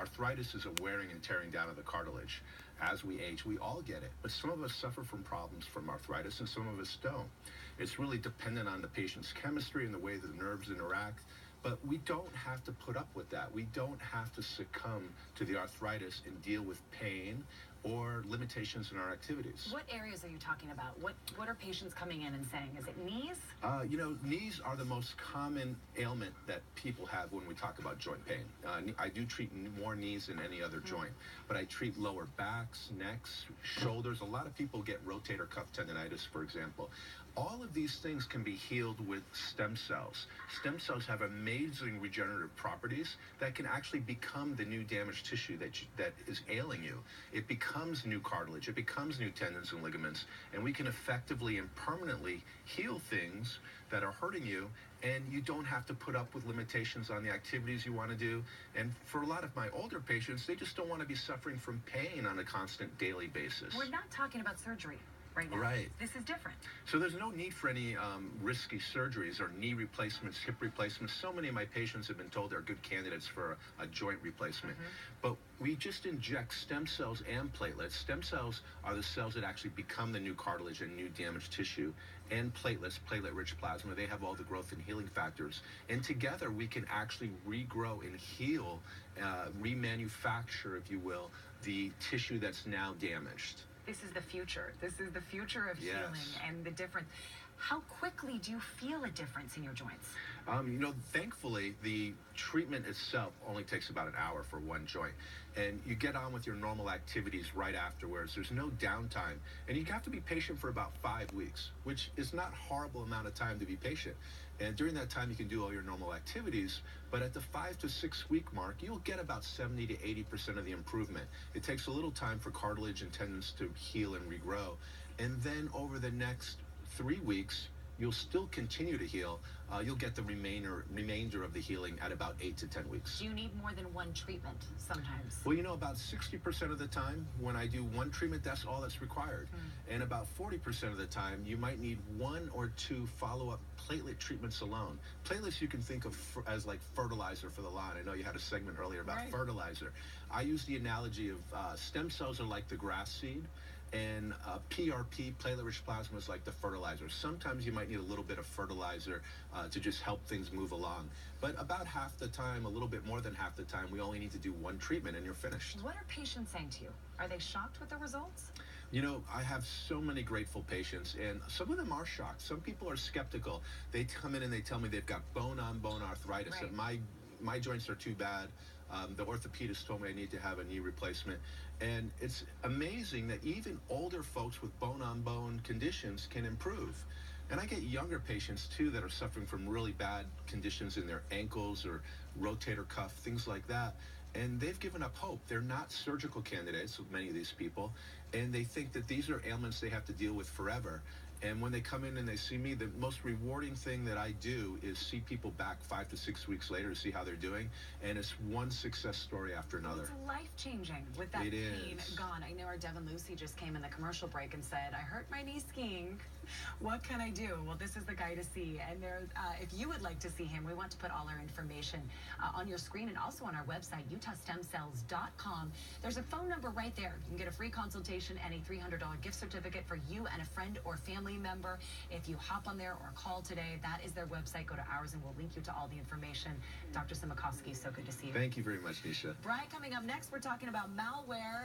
Arthritis is a wearing and tearing down of the cartilage. As we age, we all get it, but some of us suffer from problems from arthritis and some of us don't. It's really dependent on the patient's chemistry and the way the nerves interact. But we don't have to put up with that. We don't have to succumb to the arthritis and deal with pain or limitations in our activities. What areas are you talking about? What are patients coming in and saying? Is it knees? Knees are the most common ailment that people have when we talk about joint pain. I do treat more knees than any other joint, but I treat lower backs, necks, shoulders. A lot of people get rotator cuff tendonitis, for example. All of these things can be healed with stem cells. Stem cells have amazing regenerative properties that can actually become the new damaged tissue that is ailing you. It becomes new cartilage, it becomes new tendons and ligaments, and we can effectively and permanently heal things that are hurting you, and you don't have to put up with limitations on the activities you want to do. And for a lot of my older patients, they just don't want to be suffering from pain on a constant daily basis. We're not talking about surgery right now. Right. This is different. So there's no need for any risky surgeries or knee replacements, hip replacements. So many of my patients have been told they're good candidates for a joint replacement. But we just inject stem cells and platelets. Stem cells are the cells that actually become the new cartilage and new damaged tissue. And platelets, platelet-rich plasma, they have all the growth and healing factors. And together we can actually regrow and heal, remanufacture, if you will, the tissue that's now damaged. This is the future. This is the future of healing and the difference. How quickly do you feel a difference in your joints? Thankfully, the treatment itself only takes about an hour for one joint. And you get on with your normal activities right afterwards. There's no downtime. And you have to be patient for about 5 weeks, which is not a horrible amount of time to be patient. And during that time, you can do all your normal activities. But at the 5 to 6 week mark, you'll get about 70 to 80% of the improvement. It takes a little time for cartilage and tendons to heal and regrow. And then over the next 3 weeks, you'll still continue to heal. You'll get the remainder of the healing at about 8 to 10 weeks. Do you need more than one treatment sometimes? Well, about 60% of the time when I do one treatment, that's all that's required. And about 40% of the time, you might need 1 or 2 follow-up platelet treatments alone. Platelets you can think of as like fertilizer for the lawn. I know you had a segment earlier about fertilizer. I use the analogy of stem cells are like the grass seed, and PRP, platelet-rich plasma, is like the fertilizer. Sometimes you might need a little bit of fertilizer to just help things move along. But about half the time, a little bit more than half the time, we only need to do one treatment and you're finished. What are patients saying to you? Are they shocked with the results? I have so many grateful patients, and some of them are shocked. Some people are skeptical. They come in and they tell me they've got bone-on-bone arthritis, that my joints are too bad. The orthopedist told me I need to have a knee replacement. And it's amazing that even older folks with bone-on-bone conditions can improve. And I get younger patients, too, that are suffering from really bad conditions in their ankles or rotator cuff, things like that. And they've given up hope. They're not surgical candidates, many of these people, and they think that these are ailments they have to deal with forever. And when they come in and they see me, the most rewarding thing that I do is see people back 5 to 6 weeks later to see how they're doing. And it's one success story after another. It's life-changing with that pain gone. I know our Devin Lucy just came in the commercial break and said, I hurt my knee skiing. What can I do? Well, this is the guy to see. And if you would like to see him, we want to put all our information on your screen and also on our website, utahstemcells.com. There's a phone number right there. You can get a free consultation and a $300 gift certificate for you and a friend or family member. If you hop on there or call today, that is their website. Go to ours and we'll link you to all the information. Dr. Simakowski, so good to see you. Thank you very much, Nisha. Brian, coming up next, we're talking about malware.